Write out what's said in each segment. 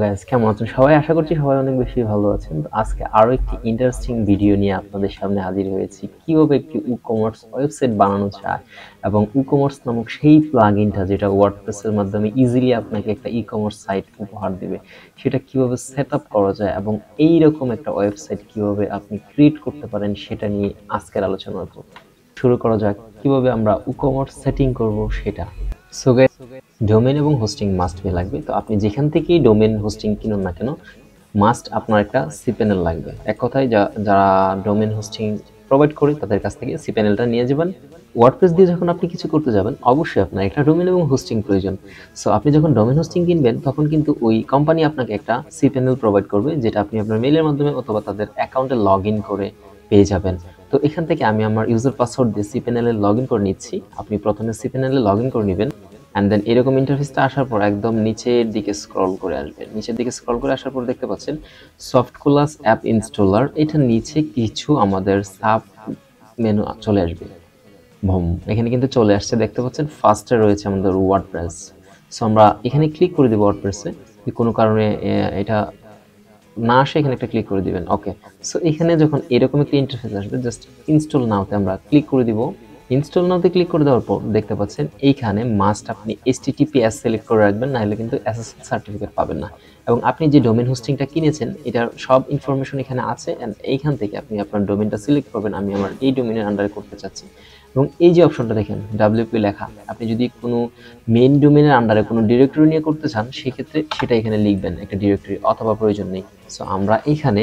Guys কেমন আছেন সবাই? আশা করছি সবাই অনেক বেশি ভালো আছেন। তো আজকে আরো একটি ইন্টারেস্টিং ভিডিও নিয়ে আপনাদের সামনে হাজির হয়েছি। কিভাবে একটি WooCommerce ওয়েবসাইট বানানো যায় এবং WooCommerce নামক সেই প্লাগইনটা যেটা ওয়ার্ডপ্রেস এর মাধ্যমে ইজিলি আপনাকে একটা ই-কমার্স সাইট উপহার দেবে, সেটা কিভাবে সেটআপ করা যায় এবং এইরকম একটা ওয়েবসাইট কিভাবে আপনি ক্রিয়েট করতে পারেন সেটা নিয়ে আজকের আলোচনা করব। শুরু করা যাক কিভাবে আমরা WooCommerce সেটিং করব সেটা। সো গাইস, ডোমেন এবং হোস্টিং মাস্ট বি লাগবে। তো আপনি যেখান থেকেই ডোমেন হোস্টিং কিনুন না কেন, মাস্ট আপনার একটা সিপ্যানেল লাগবে। এক কথায় যারা ডোমেন হোস্টিং প্রোভাইড করে তাদের কাছ থেকে সিপ্যানেলটা নিয়ে যাবেন। ওয়ার্ডপ্রেস দিয়ে যখন আপনি কিছু করতে যাবেন, অবশ্যই আপনার একটা ডোমেন এবং হোস্টিং প্রয়োজন। সো আপনি যখন ডোমেন হোস্টিং কিনবেন তখন কিন্তু ওই কোম্পানি আপনাকে একটা সিপ্যানেল প্রোভাইড করবে, যেটা আপনি আপনার মেইলের মাধ্যমে অথবা তাদের অ্যাকাউন্টে লগ ইন করে পেয়ে যাবেন। তো এখান থেকে আমি আমার ইউজার পাসওয়ার্ড দিয়ে সিপ্যানেলে লগ ইন করে নিচ্ছি। আপনি প্রথমে সিপ্যানেলে লগ ইন করে নেবেন অ্যান্ড দেন এরকম ইন্টারফেসটা আসার পর একদম নিচের দিকে স্ক্রল করে আসবেন। নিচের দিকে স্ক্রল করে আসার পর দেখতে পাচ্ছেন সফট ক্লাস অ্যাপ ইনস্টলার। এটার নিচে কিছু আমাদের সাব মেনু চলে আসবে। এখানে কিন্তু চলে আসছে, দেখতে পাচ্ছেন ফার্স্টে রয়েছে আমাদের ওয়ার্ডপ্রেস। সো আমরা এখানে ক্লিক করে দিব ওয়ার্ডপ্রেসে। কোনো কারণে এটা না আসে এখানে একটা ক্লিক করে দিবেন। ওকে, সো এখানে যখন এরকম একটা ইন্টারফেস আসবে, জাস্ট ইনস্টল নাওতে আমরা ক্লিক করে দিব। ইনস্টল নাওতে ক্লিক করে দেওয়ার পর দেখতে পাচ্ছেন এইখানে মাস্ট আপনি HTTPS সিলেক্ট করে রাখবেন, না হলে কিন্তু SSL সার্টিফিকেট পাবেন না। এবং আপনি যে ডোমেন হোস্টিংটা কিনেছেন এটার সব ইনফরমেশন এখানে আছে এন্ড এইখান থেকে আপনি আপনার ডোমেনটা সিলেক্ট করবেন। আমি আমার এই ডোমেনের আন্ডারে করতে চাচ্ছি এবং এই যে অপশনটা দেখেন WP লেখা, আপনি যদি কোনো মেইন ডোমেনের আন্ডারে কোনো ডিরেক্টরি নিয়ে করতে চান সেক্ষেত্রে সেটা এখানে লিখবেন একটা ডিরেক্টরি, অথবা প্রয়োজন নেই। সো আমরা এখানে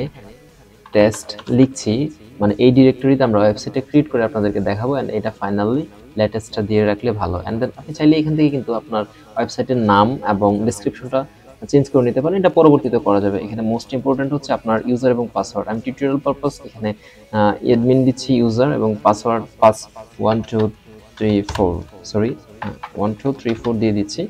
টেস্ট লিখছি, মানে এই ডিরেক্টরিতে আমরা ওয়েবসাইটে ক্রিয়েট করে আপনাদেরকে দেখাবো এন্ড এটা ফাইনালি লেটেস্টটা দিয়ে রাখলে ভালো। এন্ড দেন আপনি চাইলে এখান থেকে কিন্তু আপনার ওয়েবসাইটের নাম এবং ডেসক্রিপশনটা চেঞ্জ করে নিতে পারেন, এটা পরবর্তীতে করা যাবে। এখানে মোস্ট ইম্পর্টেন্ট হচ্ছে আপনার ইউজার এবং পাসওয়ার্ড। আমি টিউটোরিয়াল পারপাস এখানে অ্যাডমিন দিচ্ছি, ইউজার এবং পাসওয়ার্ড 1 2 3 4 দিয়ে দিচ্ছি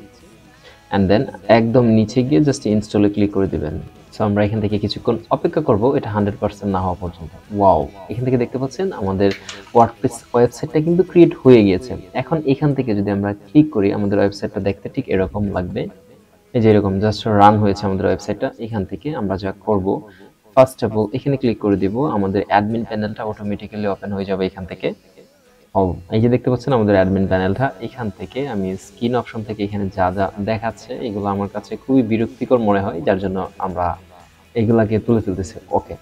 অ্যান্ড দেন একদম নিচে গিয়ে জাস্ট ইনস্টলে ক্লিক করে দিবেন। সো আমরা এখান থেকে কিছুক্ষণ অপেক্ষা করব এটা 100% না হওয়া পর্যন্ত। ওয়াও, এখান থেকে দেখতে পাচ্ছেন আমাদের ওয়ার্ডপ্রেস ওয়েবসাইটটা কিন্তু ক্রিয়েট হয়ে গিয়েছে। এখন এখান থেকে যদি আমরা ক্লিক করি আমাদের ওয়েবসাইটটা দেখতে ঠিক এরকম লাগবে। এই যে এরকম জাস্ট রান হয়েছে আমাদের ওয়েবসাইটটা। এখান থেকে আমরা যা করব, ফার্স্ট অফ অল এখানে ক্লিক করে দিব, আমাদের অ্যাডমিন প্যানেলটা অটোমেটিক্যালি ওপেন হয়ে যাবে এখান থেকে। এই যে দেখতে পাচ্ছেন আমাদের অ্যাডমিন প্যানেলটা। এখান থেকে আমি স্ক্রিন অপশন থেকে এখানে যা যা দেখাচ্ছে এগুলো আমার কাছে খুবই বিরক্তিকর মনে হয়, যার জন্য আমরা এগুলাকে তুলে ফেলতেছি। ওকে,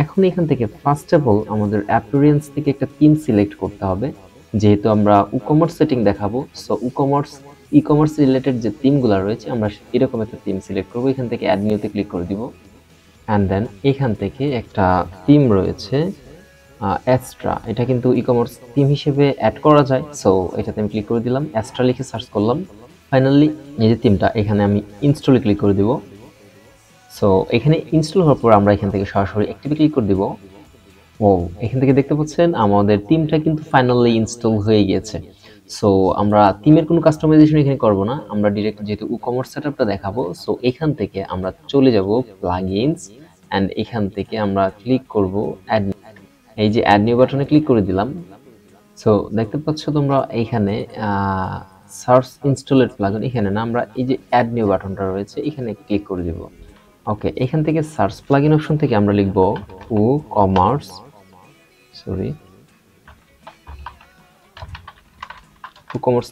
এখন এখান থেকে ফার্স্ট অফ অল আমাদের অ্যাপিয়ারেন্স থেকে একটা থিম সিলেক্ট করতে হবে, যেহেতু আমরা WooCommerce সেটিং দেখাবো। সো ই-কমার্স রিলেটেড যে থিমগুলো রয়েছে আমরা এরকম একটা থিম সিলেক্ট করব। এখান থেকে অ্যাড নিউতে ক্লিক করে দিব অ্যান্ড দেন এখান থেকে একটা থিম রয়েছে অ্যাস্ট্রা, এটা কিন্তু ই-কমার্স থিম হিসেবে অ্যাড করা যায়। সো এটাতে আমি ক্লিক করে দিলাম, অ্যাস্ট্রা লিখে সার্চ করলাম। ফাইনালি এই যে থিমটা, এখানে আমি ইনস্টলে ক্লিক করে দিব। সো এখানে ইনস্টল হওয়ার পর আমরা এখান থেকে সরাসরি অ্যাক্টিভে ক্লিক করে দিব। এখান থেকে দেখতে পাচ্ছেন আমাদের থিমটা কিন্তু ফাইনালি ইনস্টল হয়ে গিয়েছে। সো আমরা থিমের কোনো কাস্টমাইজেশন এখানে করব না, আমরা ডিরেক্ট যেহেতু WooCommerce সেটআপটা দেখাবো, সো এখান থেকে আমরা চলে যাব প্লাগইনস এন্ড এখান থেকে আমরা ক্লিক করব অ্যাড। এই যে অ্যাড নিউ বাটনে ক্লিক করে দিলাম। সো দেখতে পাচ্ছ তোমরা এইখানে সার্চ ইনস্টলেড প্লাগইন, এখানে না, আমরা এই যে অ্যাড নিউ বাটনটা রয়েছে এখানে ক্লিক করে দিব। ওকে, এখান থেকে সার্চ প্লাগইন অপশন থেকে আমরা লিখব WooCommerce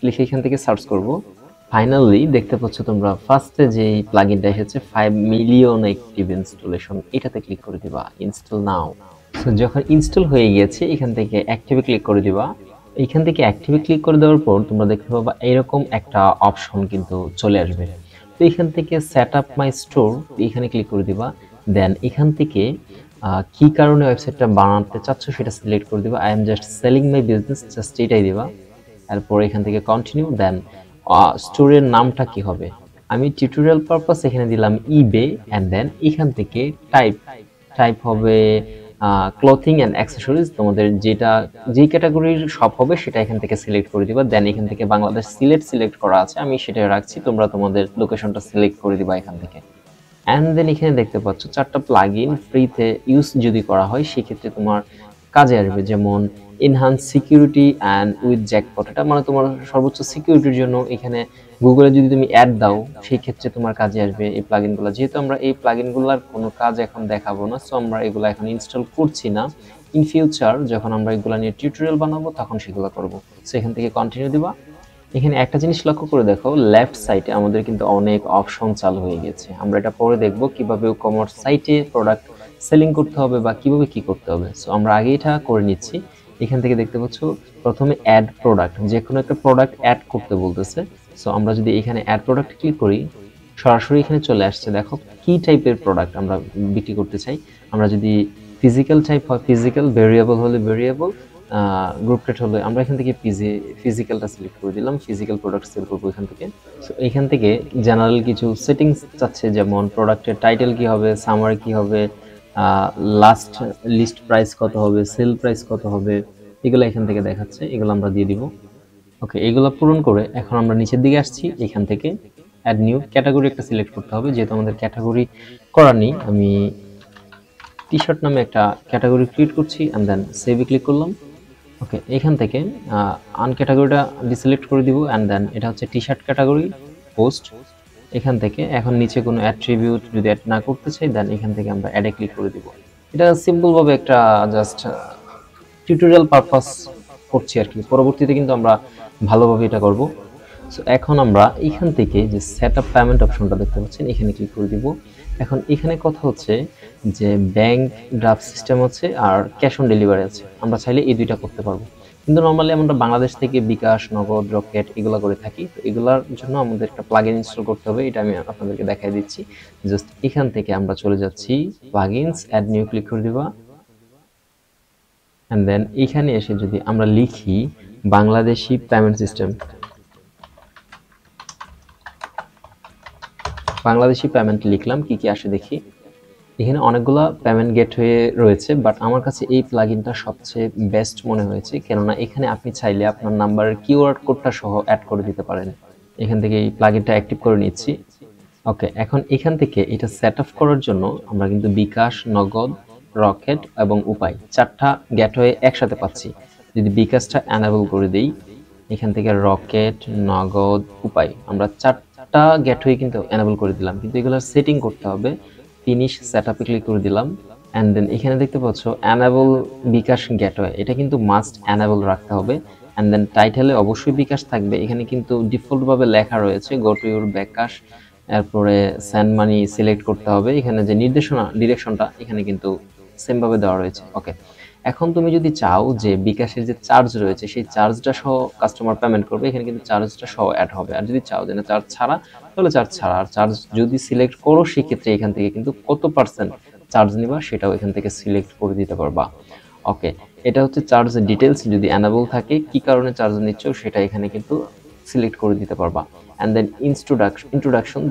লিখে এখান থেকে সার্চ করব। ফাইনালি দেখতে পাচ্ছ তোমরা ফার্স্টে যে প্লাগইনটা এসেছে 5 মিলিয়ন অ্যাক্টিভ ইনস্টলেশন, এটাতে ক্লিক করে দিবা ইনস্টল নাও। সো যখন ইনস্টল হয়ে গিয়েছে এখান থেকে অ্যাক্টিভে ক্লিক করে দিবা। এখান থেকে অ্যাক্টিভে ক্লিক করে দেওয়ার পর তোমরা দেখতে পাবা এরকম একটা অপশন কিন্তু চলে আসবে। তো এখান থেকে সেট আপ মাই স্টোর এখানে ক্লিক করে দিবা। দেন এখান থেকে কি কারণে ওয়েবসাইটটা বানাতে চাচ্ছ সেটা সিলেক্ট করে দিবা। I am just selling my business, just এটাই দিবা। এরপর এখান থেকে কন্টিনিউ। দেন স্টোরের নামটা কি হবে, আমি টিউটোরিয়াল পারপাস এখানে দিলাম ইবে এন্ড দেন এখান থেকে টাইপ হবে ক্লথিং এন্ড অ্যাকসেসরিজ। তোমাদের যেটা যেই ক্যাটাগরির শপ হবে সেটা এখান থেকে সিলেক্ট করে দিবা। দেন এখান থেকে বাংলাদেশ সিলেক্ট করা আছে, আমি সেটা রাখছি, তোমরা তোমাদের লোকেশনটা সিলেক্ট করে দিবা এখান থেকে। এন্ড দেন এখানে দেখতে পাচ্ছ 4টা প্লাগইন ফ্রিতে ইউজ যদি করা হয় সেক্ষেত্রে তোমার কাজে আসবে, যেমন enhance security and with jackpot, এটা মানে তোমার সর্বোচ্চ সিকিউরিটির জন্য এখানে গুগলে যদি তুমি অ্যাড দাও সেই ক্ষেত্রে তোমার কাজে আসবে এই প্লাগইনগুলো। যেহেতু আমরা এই প্লাগইনগুলোর কোনো কাজ এখন দেখাবো না, সো আমরা এগুলো এখন ইনস্টল করছি না। ইন ফিউচার যখন আমরা এগুলো নিয়ে টিউটোরিয়াল বানাবো তখন সেগুলো করব। সো এখান থেকে কন্টিনিউ দিবা। এখানে একটা জিনিস লক্ষ্য করে দেখো, লেফট সাইডে আমাদের কিন্তু অনেক অপশন চালু হয়ে গেছে। আমরা এটা পরে দেখব কিভাবে কমার্স সাইটে প্রোডাক্ট সেলিং করতে হবে বা কিভাবে কি করতে হবে। সো আমরা আগে এটা করে নিচ্ছি। এখান থেকে দেখতে পাচ্ছ প্রথমে অ্যাড প্রোডাক্ট, যে কোনো একটা প্রোডাক্ট অ্যাড করতে বলতেছে। সো আমরা যদি এখানে অ্যাড প্রোডাক্ট ক্লিক করি, সরাসরি এখানে চলে আসছে। দেখো কি টাইপের প্রোডাক্ট আমরা বিক্রি করতে চাই। আমরা যদি ফিজিক্যাল টাইপ হয় ফিজিক্যাল, ভেরিয়েবল হলে ভেরিয়েবল, গ্রুপ রেট হলে আমরা এখান থেকে ফিজিক্যালটা সিলেক্ট করে দিলাম। ফিজিক্যাল প্রোডাক্ট সেল করবো এখান থেকে। সো এখান থেকে জেনারেল কিছু সেটিংস চাচ্ছে, যেমন প্রোডাক্টের টাইটেল কি হবে, সামারি কি হবে, লাস্ট লিস্ট প্রাইস কত হবে, সেল প্রাইস কত হবে, এগুলো এখান থেকে দেখাচ্ছে। এগুলো আমরা দিয়ে দিব। ওকে, এগুলো পূরণ করে এখন আমরা নিচের দিকে আসছি। এখান থেকে অ্যাড নিউ ক্যাটাগরি একটা সিলেক্ট করতে হবে, যেহেতু আমাদের ক্যাটাগরি করা নেই। আমি টি শার্ট নামে একটা ক্যাটাগরি ক্রিয়েট করছি অ্যান্ড দেন সেভে ক্লিক করলাম। ওকে, এখান থেকে আনক্যাটাগরিটা ডিসিলেক্ট করে দিব অ্যান্ড দেন এটা হচ্ছে টি শার্ট ক্যাটাগরি পোস্ট। এখান থেকে এখন নিচে কোনো অ্যাট্রিবিউট যদি অ্যাড না করতে চাই, দেন এখান থেকে আমরা অ্যাডে ক্লিক করে দিব। এটা সিম্পলভাবে একটা জাস্ট টিউটোরিয়াল পারপাস করছি আর কি, পরবর্তীতে কিন্তু আমরা ভালোভাবে এটা করব। সো এখন আমরা এখান থেকে যে সেটআপ পেমেন্ট অপশনটা দেখতে পাচ্ছেন এখানে ক্লিক করে দিব। এখন এখানে কথা হচ্ছে যে ব্যাংক ড্রাফট সিস্টেম আছে আর ক্যাশ অন ডেলিভারি আছে। আমরা চাইলে এই দুইটা করতে পারবো, কিন্তু নর্মালি আমরা বাংলাদেশ থেকে বিকাশ, নগদ, রকেট এগুলো করে থাকি। তো এগুলোর জন্য আমাদের একটা প্লাগইন ইনস্টল করতে হবে, এটা আমি আপনাদেরকে দেখাই দিচ্ছি। জাস্ট এখান থেকে আমরা চলে যাচ্ছি প্লাগইনস, অ্যাড নিউ ক্লিক করে দিবা। অ্যান্ড দেন এখানে এসে যদি আমরা লিখি Bangladeshi payment system, Bangladeshi payment লিখলাম, কি কি আসে দেখি। এখানে অনেকগুলো পেমেন্ট গেটওয়ে রয়েছে, বাট আমার কাছে এই প্লাগইনটা সবচেয়ে বেস্ট মনে হয়েছে, কেননা এখানে আপনি চাইলে আপনার নাম্বারের কিওয়ার্ড কোডটা সহ অ্যাড করে দিতে পারেন। এখান থেকে এই প্লাগইনটা অ্যাক্টিভ করে নিচ্ছি। ওকে, এখন এখান থেকে এটা সেট আপ করার জন্য আমরা কিন্তু বিকাশ, নগদ, রকেট এবং উপায় চারটা গেটওয়ে একসাথে পাচ্ছি। যদি বিকাশটা এনাবল করে দেই, এখান থেকে রকেট, নগদ, উপায় আমরা চারটা গেটওয়ে কিন্তু এনাবল করে দিলাম, কিন্তু এগুলোর সেটিং করতে হবে। ফিনিশ সেটআপে ক্লিক করে দিলাম অ্যান্ড দেন এখানে দেখতে পাচ্ছ এনাবল বিকাশ গেটওয়ে, এটা কিন্তু মাস্ট এনাবল রাখতে হবে। অ্যান্ড দেন টাইটেলে অবশ্যই বিকাশ থাকবে। এখানে কিন্তু ডিফল্টভাবে লেখা রয়েছে গো টু ইউর বিকাশ, এরপরে সেন্ড মানি সিলেক্ট করতে হবে। এখানে যে ডিরেকশনটা এখানে কিন্তু সেম ভাবে দেওয়া রয়েছে। ওকে, এখন তুমি যদি চাও যে বিকাশের যে চার্জ রয়েছে সেই চার্জটা সহ কাস্টমার পেমেন্ট করবে, এখানে কিন্তু চার্জটা সহ অ্যাড হবে। আর যদি চাও যে না চার্জ ছাড়া, তাহলে চার্জ ছাড়া। আর চার্জ যদি সিলেক্ট করো সেক্ষেত্রে এখান থেকে কিন্তু কত পার্সেন্ট চার্জ নিবা সেটাও এখান থেকে সিলেক্ট করে দিতে পারবা। ওকে, এটা হচ্ছে চার্জ ডিটেলস। যদি অ্যানাবল থাকে কি কারণে চার্জ নিচ্ছ সেটা এখানে কিন্তু সিলেক্ট করে দিতে পারবা। অ্যান্ড দেন ইন্ট্রোডাকশন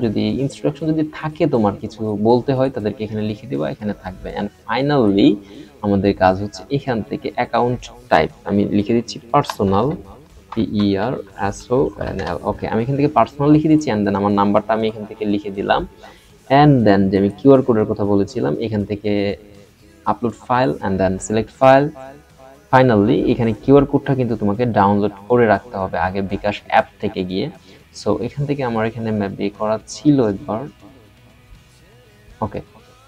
যদি থাকে তোমার কিছু বলতে হয় তাদেরকে এখানে লিখে দিবা, এখানে থাকবে। অ্যান্ড ফাইনালি আমাদের কাজ হচ্ছে এখান থেকে অ্যাকাউন্ট টাইপ আমি লিখে দিচ্ছি পার্সোনাল, PERSONAL। ওকে, আমি এখান থেকে পার্সোনাল লিখে দিচ্ছি অ্যান্ড দেন আমার নাম্বারটা আমি এখান থেকে লিখে দিলাম। অ্যান্ড দেন যে আমি কিউআর কোডের কথা বলেছিলাম এখান থেকে upload file and then select file. Finally এখানে কিউআর কোডটা কিন্তু তোমাকে ডাউনলোড করে রাখতে হবে আগে বিকাশ অ্যাপ থেকে গিয়ে। সো এখান থেকে আমার এখানে ম্যাপে করা ছিল একবার। ওকে,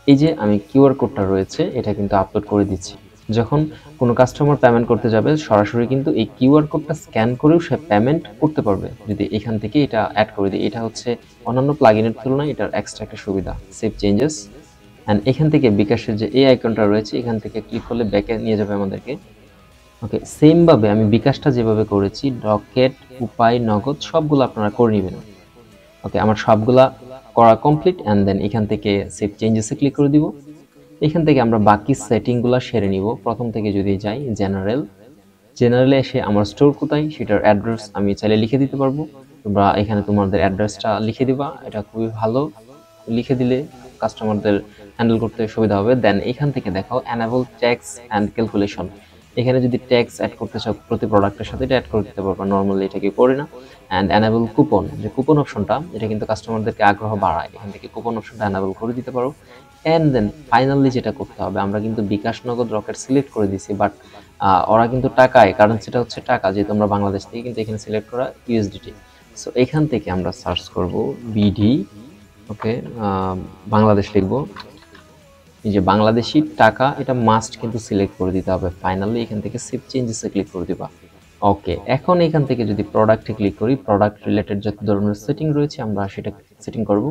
এই যে আমি কিউআর কোডটা রয়েছে এটা কিন্তু আপলোড করে দিচ্ছি। যখন কোনো কাস্টমার পেমেন্ট করতে যাবে সরাসরি কিন্তু এই কিউআর কোডটা স্ক্যান করেও সে পেমেন্ট করতে পারবে যদি এখান থেকে এটা অ্যাড করে দিই। এটা হচ্ছে অন্যান্য প্লাগইনের তুলনায় এটার এক্সট্রা একটা সুবিধা। সেভ চেঞ্জেস অ্যান্ড এখান থেকে বিকাশের যে এই আইকনটা রয়েছে এখান থেকে ক্লিক করলে ব্যাকে নিয়ে যাবে আমাদেরকে। ওকে, সেম ভাবে আমি বিকাশটা যেভাবে করেছি রকেট, উপায়, নগদ সবগুলো আপনারা করে নেবেন। ওকে, আমার সবগুলা করা কমপ্লিট অ্যান্ড দেন এখান থেকে সেভ চেঞ্জেসে ক্লিক করে দিব। এখান থেকে আমরা বাকি সেটিংগুলো সেরে নিব। প্রথম থেকে যদি যাই জেনারেলে এসে আমার স্টোর কোথায় সেটার অ্যাড্রেস আমি চাইলে লিখে দিতে পারবো। তোমরা এখানে তোমাদের অ্যাড্রেসটা লিখে দিবা, এটা খুবই ভালো। লিখে দিলে কাস্টমারদের হ্যান্ডেল করতে সুবিধা হবে। দেন এখান থেকে দেখাও অ্যানাবল ট্যাক্স অ্যান্ড ক্যালকুলেশন, এখানে যদি ট্যাক্স অ্যাড করতে চাও প্রতি প্রোডাক্টের সাথে এটা অ্যাড করে দিতে পারবা, নর্মালি এটা কেউ করে না। অ্যান্ড এনাবেল কুপন, যে কুপন অপশনটা এটা কিন্তু কাস্টমারদেরকে আগ্রহ বাড়ায়, এখান থেকে কুপন অপশনটা এনাবেল করে দিতে পারো। অ্যান্ড দেন ফাইনালি যেটা করতে হবে, আমরা কিন্তু বিকাশ, নগদ, রকেট সিলেক্ট করে দিছি, বাট ওরা কিন্তু টাকায়, কারণ সেটা হচ্ছে টাকা, যেহেতু আমরা বাংলাদেশ থেকে, কিন্তু এখানে সিলেক্ট করা ইউএসডিটি। সো এখান থেকে আমরা সার্চ করব বিডি, ওকে, বাংলাদেশ লিখবো, এই যে বাংলাদেশি টাকা, এটা মাস্ট কিন্তু সিলেক্ট করে দিতে হবে। ফাইনালি এখান থেকে সেভ চেঞ্জেসে ক্লিক করে দিবা। ওকে, এখন এখান থেকে যদি প্রোডাক্টে ক্লিক করি, প্রোডাক্ট রিলেটেড যত ধরনের সেটিং রয়েছে আমরা সেটা সেটিং করব।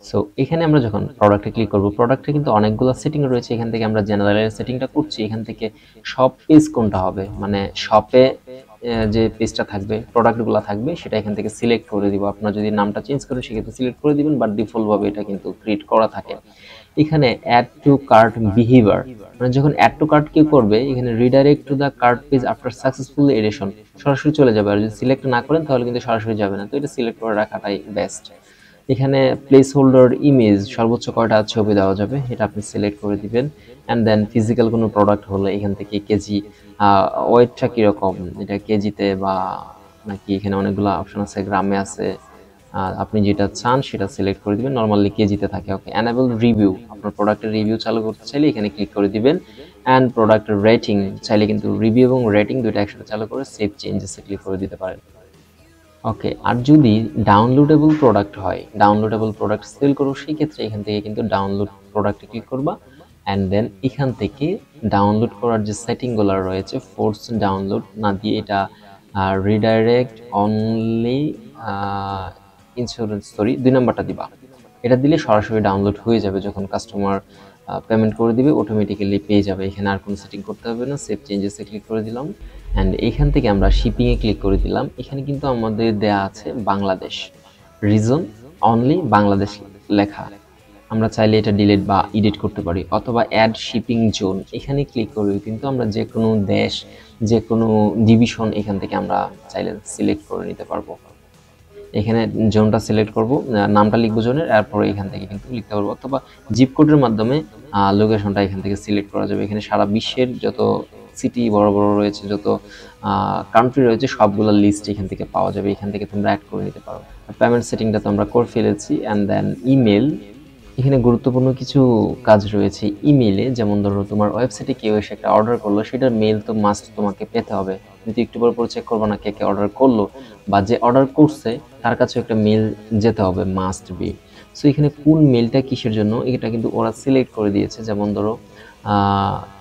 সো এখানে আমরা যখন প্রোডাক্টে ক্লিক করব, প্রোডাক্টে কিন্তু অনেকগুলো সেটিং রয়েছে, এখান থেকে আমরা জেনারেলের সেটিংটা করছি। এখান থেকে শপ পেজ কোনটা হবে, মানে শপে যে পেজটা থাকবে, প্রোডাক্টগুলো থাকবে, সেটা এখান থেকে সিলেক্ট করে দিব। আপনারা যদি নামটা চেঞ্জ করেন সেক্ষেত্রে সিলেক্ট করে দিবেন, বাট ডিফল্টভাবে এটা কিন্তু ক্রিয়েট করা থাকে। এখানে অ্যাড টু কার্ট বিহেভিয়ার, মানে যখন অ্যাড টু কার্ট কেউ করবে, এখানে redirect to the cart page after successful addition, সরাসরি চলে যাবে। আর যদি সিলেক্ট না করেন তাহলে কিন্তু সরাসরি যাবে না, তো এটা সিলেক্ট করে রাখাটাই বেস্ট। এখানে প্লেস হোল্ডার ইমেজ, সর্বোচ্চ কয়টা ছবি দেওয়া যাবে এটা আপনি সিলেক্ট করে দিবেন। অ্যান্ড দেন ফিজিক্যাল কোনো প্রোডাক্ট হলে এখান থেকে কেজি, ওয়েটটা কীরকম, এটা কেজিতে বা নাকি, এখানে অনেকগুলো অপশন আছে, গ্রামে আছে, আপনি যেটা চান সেটা সিলেক্ট করে দিবেন, নরমালি কেজিতে থাকে। ওকে, এনাবেল রিভিউ, আপনার প্রোডাক্টের রিভিউ চালু করতে চাইলে এখানে ক্লিক করে দিবেন। অ্যান্ড প্রোডাক্টের রেটিং চাইলে কিন্তু রিভিউ এবং রেটিং দুটো একসাথে চালু করে সেভ চেঞ্জেসে ক্লিক করে দিতে পারেন। ওকে, আর যদি ডাউনলোডেবল প্রোডাক্ট হয়, ডাউনলোডেবল প্রোডাক্ট সেল করো, সেই ক্ষেত্রে এখান থেকে কিন্তু ডাউনলোড প্রোডাক্টে ক্লিক করবা। অ্যান্ড দেন এখান থেকে ডাউনলোড করার যে সেটিংগুলো রয়েছে, ফোর্স ডাউনলোড না দিয়ে এটা রিডাইরেক্ট অনলি ইন্স্যুরেন্স, সরি 2 নম্বরটা দিবা। এটা দিলে সরাসরি ডাউনলোড হয়ে যাবে, যখন কাস্টমার পেমেন্ট করে দিবে অটোমেটিক্যালি পেয়ে যাবে, এখানে আর কোনো সেটিং করতে হবে না। সেভ চেঞ্জেসে ক্লিক করে দিলাম। অ্যান্ড এখান থেকে আমরা শিপিংয়ে ক্লিক করে দিলাম। এখানে কিন্তু আমাদের দেয়া আছে বাংলাদেশ, রিজন অনলি বাংলাদেশ লেখা, আমরা চাইলে এটা ডিলিট বা এডিট করতে পারি, অথবা অ্যাড শিপিং জোন, এখানে ক্লিক করে কিন্তু আমরা যে কোনো দেশ, যে কোনো ডিভিশন এখান থেকে আমরা চাইলে সিলেক্ট করে নিতে পারবো। এখানে জোনটা সিলেক্ট করব, নামটা লিখবো জোনের, এরপরে এখান থেকে কিন্তু লিখতে পারবো, অথবা জিপ কোডের মাধ্যমে লোকেশনটা এখান থেকে সিলেক্ট করা যাবে। এখানে সারা বিশ্বের যত সিটি বড় বড় রয়েছে, যত কান্ট্রি রয়েছে, সবগুলো লিস্ট এখান থেকে পাওয়া যাবে, এখান থেকে তোমরা অ্যাড করে নিতে পারো। পেমেন্ট সেটিংটা তো আমরা করে ফেলেছি। অ্যান্ড দেন ইমেল, এখানে গুরুত্বপূর্ণ কিছু কাজ রয়েছে ইমেলে, যেমন ধরো তোমার ওয়েবসাইটে কেউ এসে একটা অর্ডার করলো, সেটার মেল তো মাস্ট তোমাকে পেতে হবে, যদি একটু পর চেক করবো না কে কে অর্ডার করলো, বা যে অর্ডার করছে তার কাছে একটা মেল যেতে হবে, মাস্ট বি। সো এখানে কোন মেলটা কিসের জন্য, এটা কিন্তু ওরা সিলেক্ট করে দিয়েছে। যেমন ধরো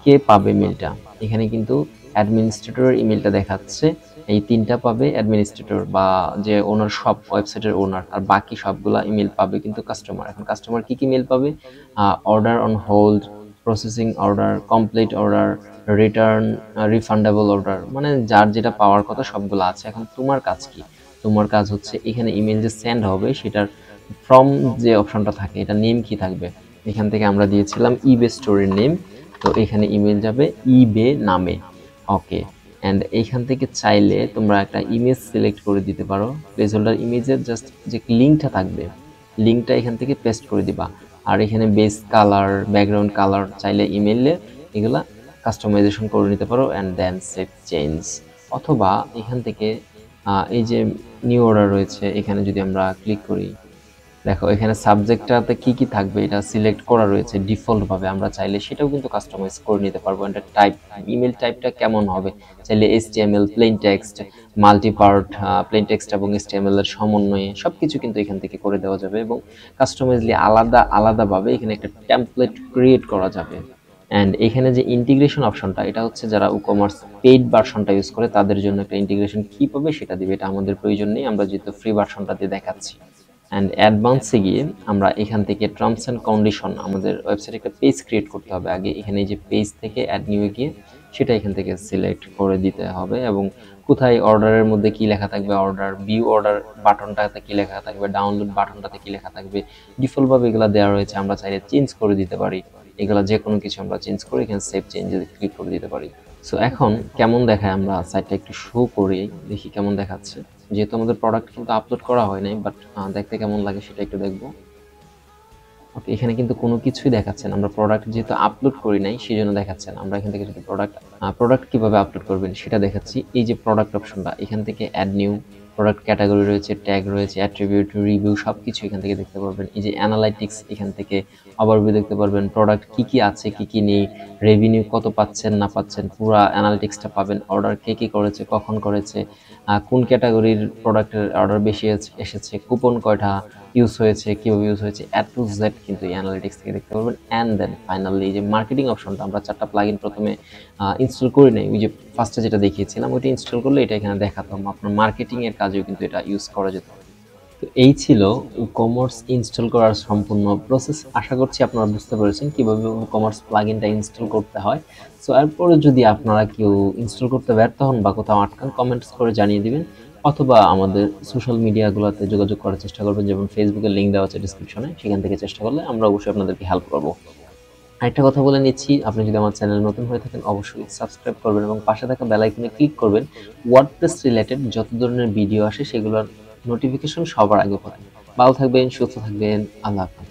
কে পাবে মেলটা, এখানে কিন্তু অ্যাডমিনিস্ট্রেটরের ইমেলটা দেখাচ্ছে, এই 3টা পাবে অ্যাডমিনিস্ট্রেটর বা যে ওনার সব ওয়েবসাইটের ওনার, আর বাকি সবগুলা ইমেল পাবে কিন্তু কাস্টমার। এখন কাস্টমার কি কি মেল পাবে, order on hold, processing order, complete order, return, refundable order, মানে যার যেটা পাওয়ার কথা সবগুলো আছে। এখন তোমার কাজ কি, তোমার কাজ হচ্ছে এখানে ইমেল যে সেন্ড হবে সেটার ফ্রম যে অপশনটা থাকে, এটা নেম কি থাকবে, এখান থেকে আমরা দিয়েছিলাম ইবে স্টোরের নেম, তো এখানে ইমেল যাবে ইবে নামে। ওকে, অ্যান্ড এইখান থেকে চাইলে তোমরা একটা ইমেজ সিলেক্ট করে দিতে পারো, প্লেস হোল্ডার ইমেজের জাস্ট যে লিঙ্কটা থাকবে, লিঙ্কটা এখান থেকে পেস্ট করে দিবা। আর এখানে বেস কালার, ব্যাকগ্রাউন্ড কালার চাইলে ইমেলে এগুলা কাস্টমাইজেশন করে নিতে পারো। অ্যান্ড দেন সেভ চেঞ্জ, অথবা এখান থেকে এই যে নিউ অর্ডার রয়েছে, এখানে যদি আমরা ক্লিক করি, দেখো এখানে সাবজেক্টটাতে কি কি থাকবে এটা সিলেক্ট করা রয়েছে ডিফল্ট ভাবে, আমরা চাইলে সেটাও কিন্তু কাস্টমাইজ করে নিতে পারবো। এটা টাইপ, ইমেল টাইপটা কেমন হবে, চাইলে HTML, plain text, multipart, plain text এবং HTML এর সমন্বয়ে সবকিছু কিন্তু এখান থেকে করে দেওয়া যাবে, এবং কাস্টমাইজলি আলাদা আলাদাভাবে এখানে একটা টেমপ্লেট ক্রিয়েট করা যাবে। অ্যান্ড এখানে যে ইন্টিগ্রেশন অপশনটা, এটা হচ্ছে যারা WooCommerce পেইড ভার্সনটা ইউজ করে তাদের জন্য একটা ইন্টিগ্রেশন কি পাবে সেটা দিবে, এটা আমাদের প্রয়োজন নেই, আমরা যেহেতু ফ্রি ভার্সনটা দিয়ে দেখাচ্ছি। অ্যান্ড অ্যাডভান্সে গিয়ে আমরা এখান থেকে টার্মস অ্যান্ড কন্ডিশন, আমাদের ওয়েবসাইটে একটা পেজ ক্রিয়েট করতে হবে আগে, এখানে এই যে পেজ থেকে অ্যাড নিউ গিয়ে সেটা এখান থেকে সিলেক্ট করে দিতে হবে, এবং কোথায় অর্ডারের মধ্যে কি লেখা থাকবে, অর্ডার ভিউ অর্ডার বাটনটাতে কি লেখা থাকবে, ডাউনলোড বাটনটাতে কি লেখা থাকবে, ডিফল্টভাবে এগুলো দেওয়া রয়েছে, আমরা চাইলে চেঞ্জ করে দিতে পারি, এগুলো যে কোনো কিছু আমরা চেঞ্জ করে এখানে সেভ চেঞ্জে ক্লিক করে দিতে পারি। সো এখন কেমন দেখায় আমরা সাইটটা একটু শো করি, দেখি কেমন দেখাচ্ছে, যেহেতু আমাদের প্রোডাক্ট কিন্তু আপলোড করা হয় নাই, বাট দেখতে কেমন লাগে সেটা একটু দেখবো। ওকে, এখানে কিন্তু কোনো কিছুই দেখাচ্ছে না। আমরা প্রোডাক্ট যেহেতু আপলোড করি নাই সেজন্য দেখাচ্ছে না। আমরা এখান থেকে যদি প্রোডাক্ট কিভাবে আপলোড করবেন সেটা দেখাচ্ছি। এই যে প্রোডাক্ট অপশনটা, এখান থেকে অ্যাড নিউ প্রোডাক্ট ক্যাটাগরি রয়েছে, ট্যাগ রয়েছে, অ্যাট্রিবিউট, রিভিউ সবকিছু এখান থেকে দেখতে পারবেন। এই যে অ্যানালাইটিক্স, এখান থেকে ওভারভিউ দেখতে পারবেন, প্রোডাক্ট কি কি আছে কি কি নেই, রেভিনিউ কত পাচ্ছেন না পাচ্ছেন, পুরো অ্যানালিটিক্সটা পাবেন। অর্ডার কে কি করেছে, কখন করেছে, কোন ক্যাটাগরির প্রোডাক্টের অর্ডার বেশি এসেছে, কুপন কয়টা ইউজ হয়েছে, কিভাবে ইউজ হয়েছে, এ টু জেড কিন্তু এই অ্যানালিটিক্স থেকে দেখতে পারবেন। অ্যান্ড দেন ফাইনালি এই যে মার্কেটিং অপশনটা, আমরা 4টা প্লাগইন প্রথমে ইনস্টল করি নাই, ওই যে ফার্স্টে যেটা দেখিয়েছিলাম ওইটা ইনস্টল করলে এটা এখানে দেখাতাম। আপনার মার্কেটিং এর কাজেও কিন্তু এটা ইউজ করা যেত। তো এই ছিল WooCommerce ইনস্টল করার সম্পূর্ণ প্রসেস। আশা করছি আপনারা বুঝতে পেরেছেন কিভাবে WooCommerce প্লাগইনটা ইনস্টল করতে হয়। সো এরপরে যদি আপনারা কেউ ইনস্টল করতে ব্যর্থ হন বা কোথাও আটকান, কমেন্টস করে জানিয়ে দিবেন, অথবা আমাদের সোশ্যাল মিডিয়াগুলোতে যোগাযোগ করার চেষ্টা করবেন, যেমন ফেসবুকের লিঙ্ক দেওয়া আছে ডিসক্রিপশনে, সেখান থেকে চেষ্টা করলে আমরা অবশ্যই আপনাদেরকে হেল্প করবো। আরেকটা কথা বলে নিচ্ছি, আপনি যদি আমার চ্যানেল নতুন হয়ে থাকেন অবশ্যই সাবস্ক্রাইব করবেন এবং পাশে থাকা বেল আইকনে ক্লিক করবেন। ওয়ার্ডপ্রেস রিলেটেড যত ধরনের ভিডিও আসে সেগুলোর নোটিফিকেশন সবার আগে পাবেন। ভালো থাকবেন, সুস্থ থাকবেন, আল্লাহ হাফেজ।